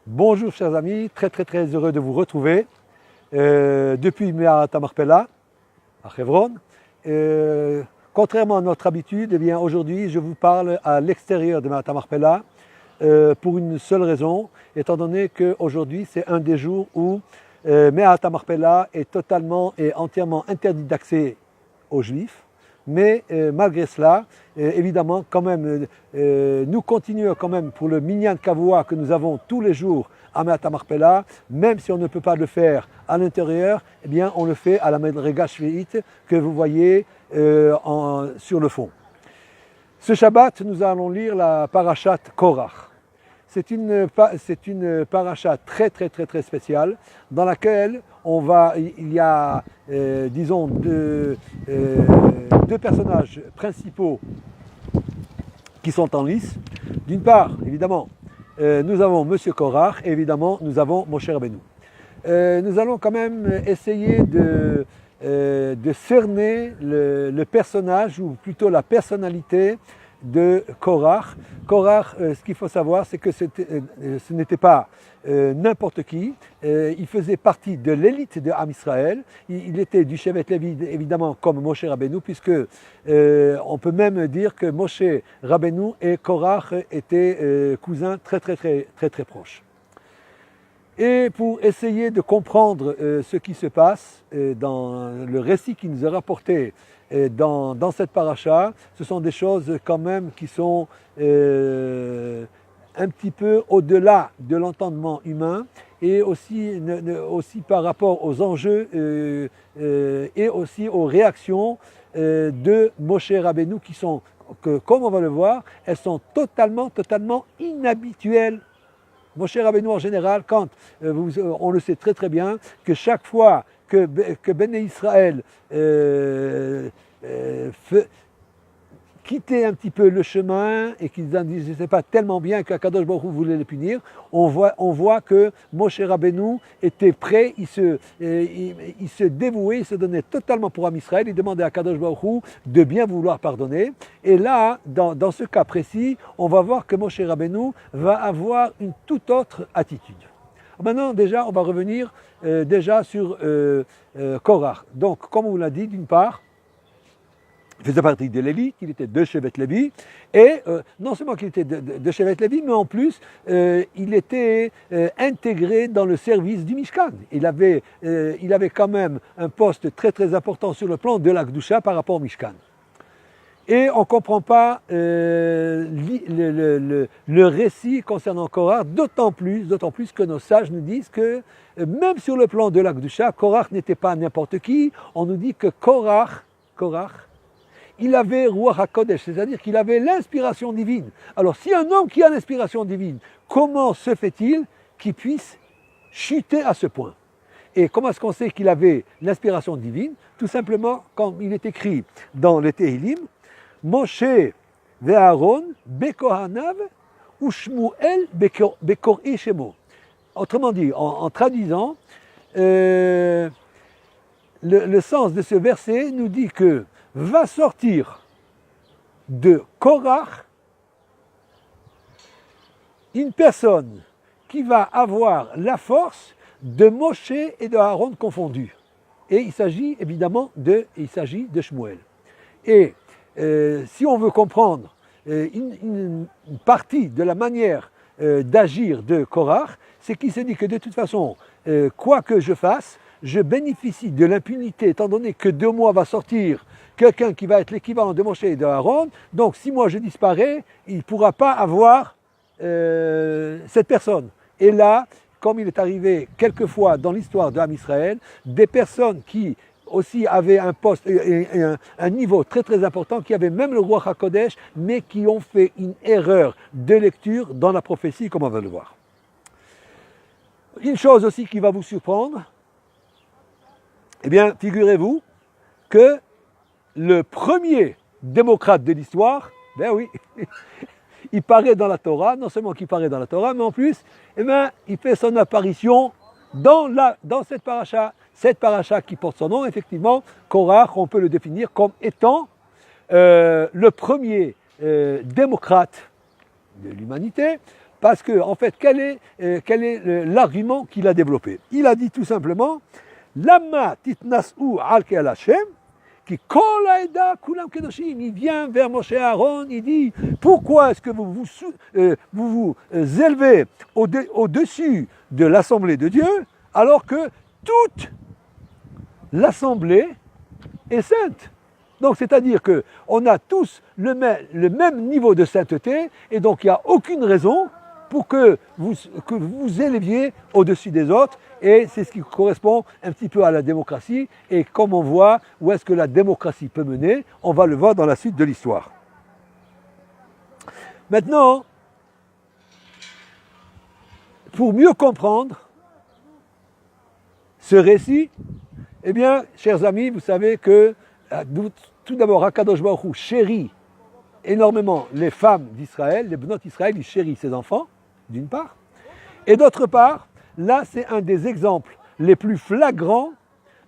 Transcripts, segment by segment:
Bonjour chers amis, très heureux de vous retrouver depuis Me'at HaMachpelah à Hebron. Contrairement à notre habitude, eh bien aujourd'hui je vous parle à l'extérieur de Me'at HaMachpelah pour une seule raison, étant donné qu'aujourd'hui c'est un des jours où Me'at HaMachpelah est totalement et entièrement interdit d'accès aux Juifs. Mais malgré cela, évidemment, quand même, nous continuons quand même pour le Minyan Kavua que nous avons tous les jours à Me'at HaMachpelah, même si on ne peut pas le faire à l'intérieur, eh bien on le fait à la Medrega Shvi'it que vous voyez sur le fond. Ce Shabbat, nous allons lire la Parashat Korach. C'est une paracha très spéciale dans laquelle il y a, disons, deux personnages principaux qui sont en lice. D'une part, évidemment, nous avons Monsieur Korach et évidemment, nous avons Moshe Rabbeinu. Nous allons quand même essayer de cerner le personnage, ou plutôt la personnalité de Korach. Korach, ce qu'il faut savoir, c'est que ce n'était pas n'importe qui. Il faisait partie de l'élite de Am Israël. Il était du Shevet Lévi, évidemment, comme Moshe Rabbeinu, puisque on peut même dire que Moshe Rabbeinu et Korach étaient cousins très proches. Et pour essayer de comprendre ce qui se passe dans le récit qui nous est rapporté dans cette paracha, ce sont des choses quand même qui sont un petit peu au-delà de l'entendement humain et aussi par rapport aux enjeux et aussi aux réactions de Moshe Rabbeinu qui sont, comme on va le voir, elles sont totalement inhabituelles. Moshe Rabbeinu en général, on le sait très bien, que chaque fois que Béné Israël quittait un petit peu le chemin et qu'ils ne disaient pas tellement bien qu'Akadosh Baruch Hu voulait les punir, on voit que Moshe Rabbeinu était prêt, il se dévouait, il se donnait totalement pour Am Israël, il demandait à Akadosh Baruch Hu de bien vouloir pardonner. Et là, dans ce cas précis, on va voir que Moshe Rabbeinu va avoir une toute autre attitude. Maintenant, déjà, on va revenir déjà sur Korach. Donc, comme on vous l'a dit, d'une part, il faisait partie de l'élite, il était de Shevet Lévi, et non seulement qu'il était de Shevet Lévi, mais en plus, il était intégré dans le service du Mishkan. Il avait quand même un poste très important sur le plan de la Kedusha par rapport au Mishkan. Et on ne comprend pas le récit concernant Korach, d'autant plus que nos sages nous disent que même sur le plan de la Kedusha, Korach n'était pas n'importe qui. On nous dit que Korach, il avait Ruach HaKodesh, c'est-à-dire qu'il avait l'inspiration divine. Alors si un homme qui a l'inspiration divine, comment se fait-il qu'il puisse chuter à ce point? Et comment est-ce qu'on sait qu'il avait l'inspiration divine? Tout simplement, comme il est écrit dans le Tehillim, Moshe ve'Aaron bekohanav ou Shmuel bekor'i shemo. Autrement dit, en traduisant, le sens de ce verset nous dit que va sortir de Korach une personne qui va avoir la force de Moshe et de Aaron confondus. Et il s'agit évidemment de Shmuel. Et si on veut comprendre une partie de la manière d'agir de Korach, c'est qu'il se dit que de toute façon, quoi que je fasse, je bénéficie de l'impunité, étant donné que de moi va sortir quelqu'un qui va être l'équivalent de Moshe et de Aaron. Donc si moi je disparais, il ne pourra pas avoir cette personne. Et là, comme il est arrivé quelquefois dans l'histoire de Am Israël, des personnes qui aussi avaient un poste et un niveau très important, qui avaient même le Ruach HaKodesh, mais qui ont fait une erreur de lecture dans la prophétie, comme on va le voir. Une chose aussi qui va vous surprendre, eh bien, figurez-vous que le premier démocrate de l'histoire, ben oui, il paraît dans la Torah, non seulement qu'il paraît dans la Torah, mais en plus, eh bien, il fait son apparition dans cette paracha qui porte son nom, effectivement. Korach, on peut le définir comme étant le premier démocrate de l'humanité, Parce que, en fait, quel est l'argument qu'il a développé? Il a dit tout simplement, Lama titnas'u al ke'al Hashem, qui kol haeda kulam kedoshim. Il vient vers Moshe et Aaron, il dit, pourquoi est-ce que vous élevez au-dessus de l'assemblée de Dieu, alors que toute l'assemblée est sainte? Donc, c'est-à-dire qu'on a tous le même niveau de sainteté, et donc il n'y a aucune raison pour que vous éleviez au-dessus des autres, et c'est ce qui correspond un petit peu à la démocratie, et comme on voit où est-ce que la démocratie peut mener, on va le voir dans la suite de l'histoire. Maintenant, pour mieux comprendre ce récit, eh bien, chers amis, vous savez que tout d'abord, Akadosh Baruch Hu chérit énormément les femmes d'Israël, les Bnot Israël, il chérit ses enfants, d'une part, et d'autre part, là c'est un des exemples les plus flagrants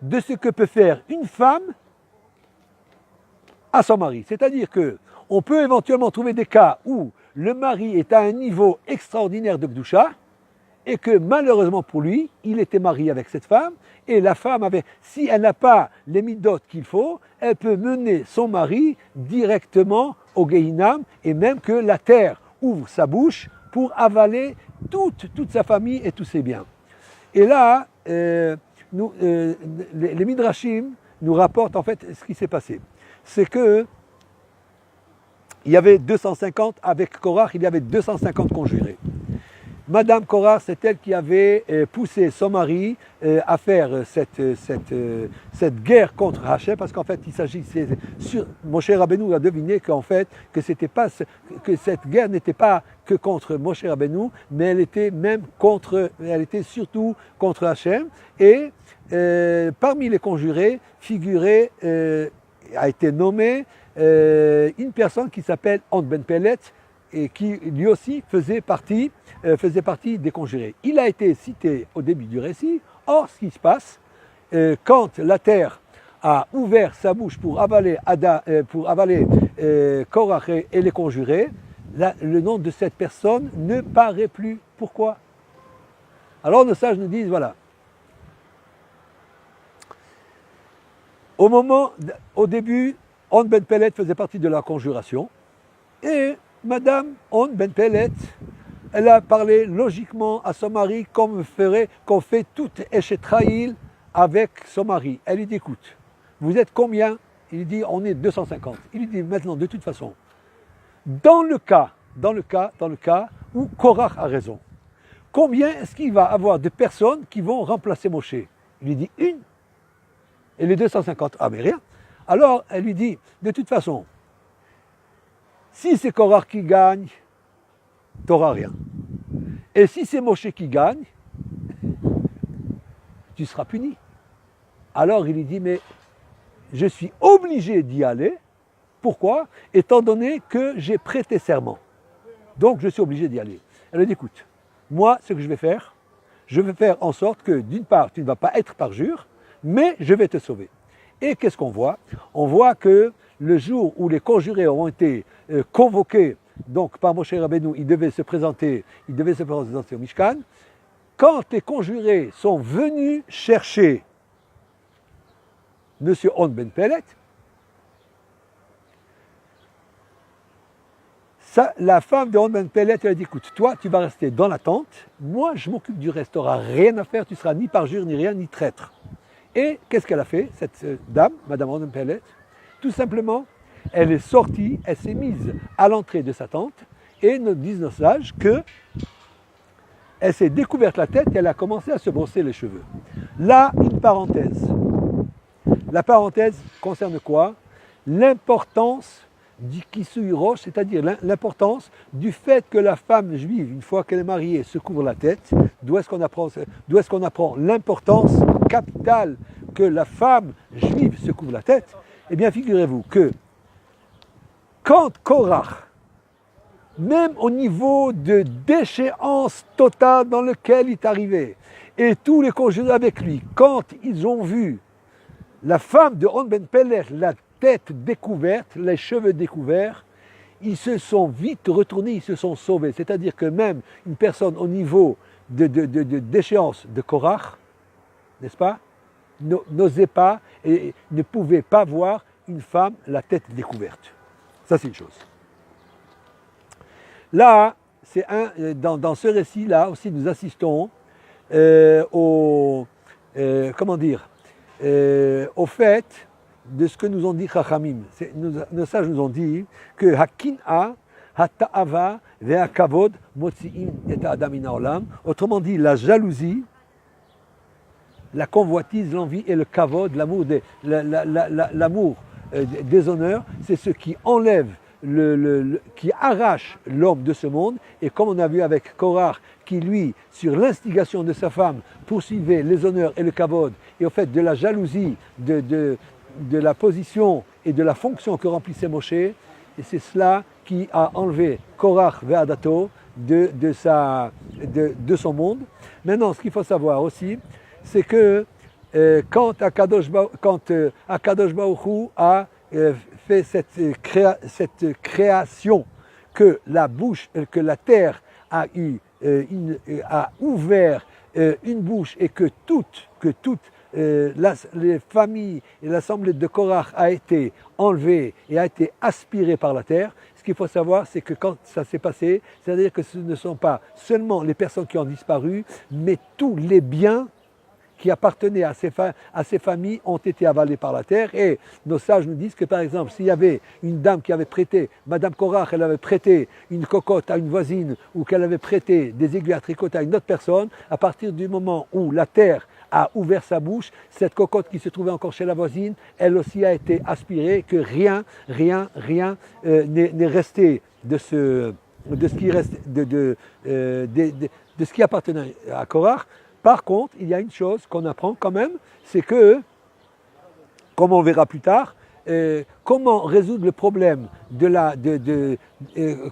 de ce que peut faire une femme à son mari. C'est-à-dire qu'on peut éventuellement trouver des cas où le mari est à un niveau extraordinaire de Gdusha, et que malheureusement pour lui, il était marié avec cette femme, et la femme si elle n'a pas les midotes qu'il faut, elle peut mener son mari directement au Gehinam, et même que la terre ouvre sa bouche pour avaler toute sa famille et tous ses biens. Et là, les Midrashim nous rapportent en fait ce qui s'est passé. C'est que il y avait 250, avec Korach, il y avait 250 conjurés. Madame Korach, c'est elle qui avait poussé son mari à faire cette guerre contre Hachem, parce qu'en fait, il s'agissait, Moshe Rabbeinu a deviné qu'en fait, que cette guerre n'était pas que contre Moshe Rabbeinu, mais elle était surtout contre Hachem. Et parmi les conjurés, a été nommée une personne qui s'appelle Ant Ben Pelet, et qui lui aussi faisait partie des conjurés. Il a été cité au début du récit. Or, ce qui se passe, quand la terre a ouvert sa bouche pour avaler Korach et les conjurés, le nom de cette personne ne paraît plus. Pourquoi? Alors nos sages nous disent, voilà, au début, On Ben Pelet faisait partie de la conjuration, et Madame On Ben Pelet, elle a parlé logiquement à son mari comme qu'on fait toute Eshetraïl avec son mari. Elle lui dit, écoute, vous êtes combien? Il lui dit, on est 250. Il lui dit, maintenant, de toute façon, dans le cas où Korach a raison, combien est-ce qu'il va avoir de personnes qui vont remplacer Moshe? Il lui dit, une. Et les 250, ah mais rien. Alors, elle lui dit, de toute façon, si c'est Korach qui gagne, tu n'auras rien. Et si c'est Moshe qui gagne, tu seras puni. Alors il lui dit, mais je suis obligé d'y aller. Pourquoi? Étant donné que j'ai prêté serment. Donc je suis obligé d'y aller. Elle lui dit, écoute, moi, ce que je vais faire en sorte que, d'une part, tu ne vas pas être parjure, mais je vais te sauver. Et qu'est-ce qu'on voit? On voit que le jour où les conjurés ont été convoqués donc par Moshe Rabbeinu, ils devaient se présenter au Mishkan. Quand les conjurés sont venus chercher M. On Ben Pelet, la femme de On Ben Pelet, elle a dit, écoute, toi, tu vas rester dans la tente, moi, je m'occupe du reste, tu n'auras rien à faire, tu ne seras ni parjure, ni rien, ni traître. Et qu'est-ce qu'elle a fait, cette dame, Madame On Ben Pelet? Tout simplement, elle est sortie, elle s'est mise à l'entrée de sa tente, et nous disent nos sages que elle s'est découverte la tête et elle a commencé à se brosser les cheveux. Là, une parenthèse. La parenthèse concerne quoi? L'importance du kisui rosh, c'est-à-dire l'importance du fait que la femme juive, une fois qu'elle est mariée, se couvre la tête. D'où est-ce qu'on apprend l'importance capitale que la femme juive se couvre la tête? Eh bien, figurez-vous que quand Korach, même au niveau de déchéance totale dans lequel il est arrivé, et tous les conjurés avec lui, quand ils ont vu la femme de On Ben Pelet, la tête découverte, les cheveux découverts, ils se sont vite retournés, ils se sont sauvés. C'est-à-dire que même une personne au niveau d'échéance de Korach, n'est-ce pas, n'osait pas et ne pouvait pas voir une femme la tête découverte. Ça, c'est une chose. Là, dans ce récit-là aussi, nous assistons au fait de ce que nous ont dit Chachamim. Nos sages nous ont dit que Hakin'a, Hata'ava, Ve'akavod, Motzi'im et Adam min ha'olam. Autrement dit, la jalousie, la convoitise, l'envie et le kavod, l'amour des honneurs, c'est ce qui enlève, qui arrache l'homme de ce monde. Et comme on a vu avec Korach, qui lui, sur l'instigation de sa femme, poursuivait les honneurs et le kavod, et au fait de la jalousie de la position et de la fonction que remplissait Moshe, et c'est cela qui a enlevé Korach ve'adato de son monde. Maintenant, ce qu'il faut savoir aussi, c'est que quand Akadosh Baruch Hu a fait cette création, que la terre a ouvert une bouche et que toutes les familles et l'assemblée de Korach a été enlevée et a été aspirée par la terre. Ce qu'il faut savoir, c'est que quand ça s'est passé, c'est-à-dire que ce ne sont pas seulement les personnes qui ont disparu, mais tous les biens qui appartenaient à ces familles ont été avalés par la terre. Et nos sages nous disent que, par exemple, s'il y avait une dame qui avait prêté, Madame Korach, elle avait prêté une cocotte à une voisine ou qu'elle avait prêté des aiguilles à tricoter à une autre personne, à partir du moment où la terre a ouvert sa bouche, cette cocotte qui se trouvait encore chez la voisine, elle aussi a été aspirée, que rien n'est resté de ce qui appartenait à Korach. Par contre, il y a une chose qu'on apprend quand même, c'est que, comme on verra plus tard, comment résoudre le problème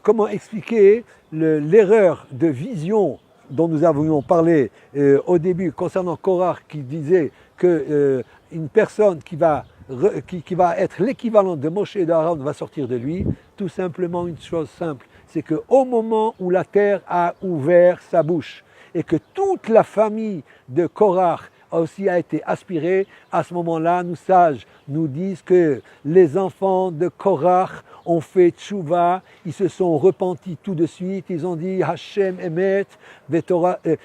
comment expliquer l'erreur de vision dont nous avions parlé au début concernant Korach, qui disait qu'une personne qui va être l'équivalent de Moshe et d'Aaron va sortir de lui. Tout simplement une chose simple, c'est qu'au moment où la terre a ouvert sa bouche, et que toute la famille de Korach aussi a été aspirée, à ce moment-là, nos sages nous disent que les enfants de Korach ont fait tchouva, ils se sont repentis tout de suite, ils ont dit Hashem emet,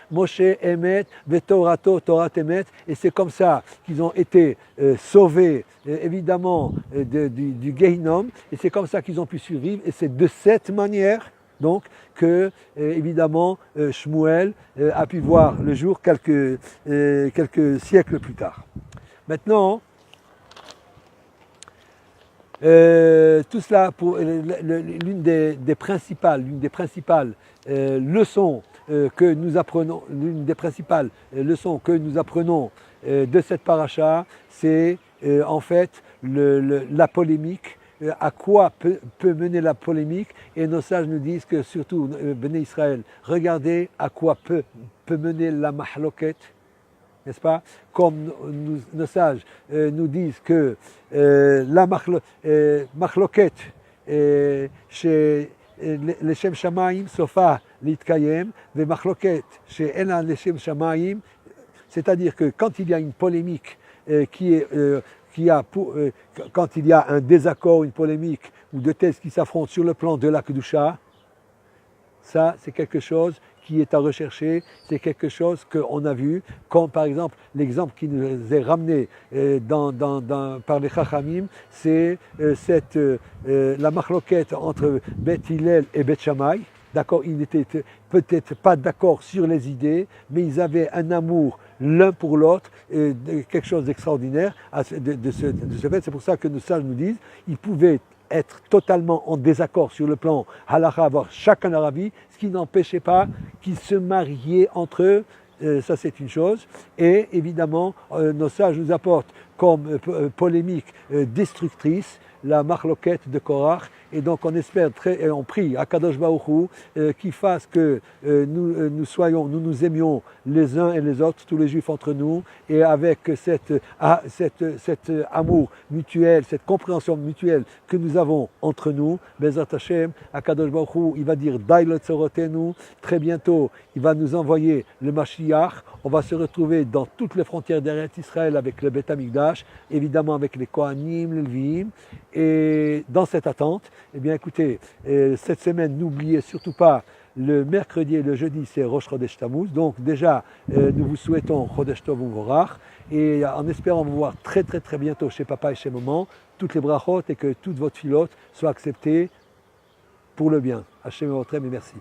Moshe emet, vetorato Torah emet, et c'est comme ça qu'ils ont été sauvés, évidemment, du Gehinom, et c'est comme ça qu'ils ont pu survivre, et c'est de cette manière donc que, évidemment, Shmuel a pu voir le jour quelques siècles plus tard. Maintenant, tout cela pour l'une des principales leçons que nous apprenons, de cette paracha, c'est en fait la polémique. À quoi peut mener la polémique, et nos sages nous disent que surtout, Béné Israël, regardez à quoi peut mener la mahloket, n'est-ce pas? Comme nos sages nous disent que la mahloket chez Leshem Shamayim sofa litkayem, ve mahloket chez Ena Leshem Shamayim, c'est-à-dire que quand il y a une polémique quand il y a un désaccord, une polémique ou deux thèses qui s'affrontent sur le plan de la Kedusha, ça c'est quelque chose qui est à rechercher, c'est quelque chose qu'on a vu, comme par exemple l'exemple qui nous est ramené par les Chachamim, c'est la machloquette entre Beth Hillel et Beth Shammai. D'accord, ils n'étaient peut-être pas d'accord sur les idées, mais ils avaient un amour l'un pour l'autre, quelque chose d'extraordinaire de ce fait. C'est pour ça que nos sages nous disent qu'ils pouvaient être totalement en désaccord sur le plan halakha, avoir chacun leur avis, ce qui n'empêchait pas qu'ils se mariaient entre eux. Ça c'est une chose. Et évidemment, nos sages nous apportent comme polémique destructrice la marloquette de Korach, Et donc on espère et on prie à Kadosh Baruch Hu qu'il fasse que nous nous aimions les uns et les autres, tous les juifs entre nous, et avec cet amour mutuel, cette compréhension mutuelle que nous avons entre nous, Bezrat Hashem, Akadosh Baruch Hu, il va dire Dai Lotzorotenu, très bientôt il va nous envoyer le Mashiach, on va se retrouver dans toutes les frontières d'Eretz Israël avec le Beth Amikdash, évidemment avec les Kohanim, les Leviim, et dans cette attente, eh bien écoutez, cette semaine n'oubliez surtout pas le mercredi et le jeudi, c'est Rosh Chodesh Tammuz. Donc déjà, nous vous souhaitons Chodesh Tov U'Mvorach et en espérant vous voir très bientôt chez papa et chez maman, toutes les brachot et que toute votre filote soit acceptée pour le bien. Hachem Evotrem et merci.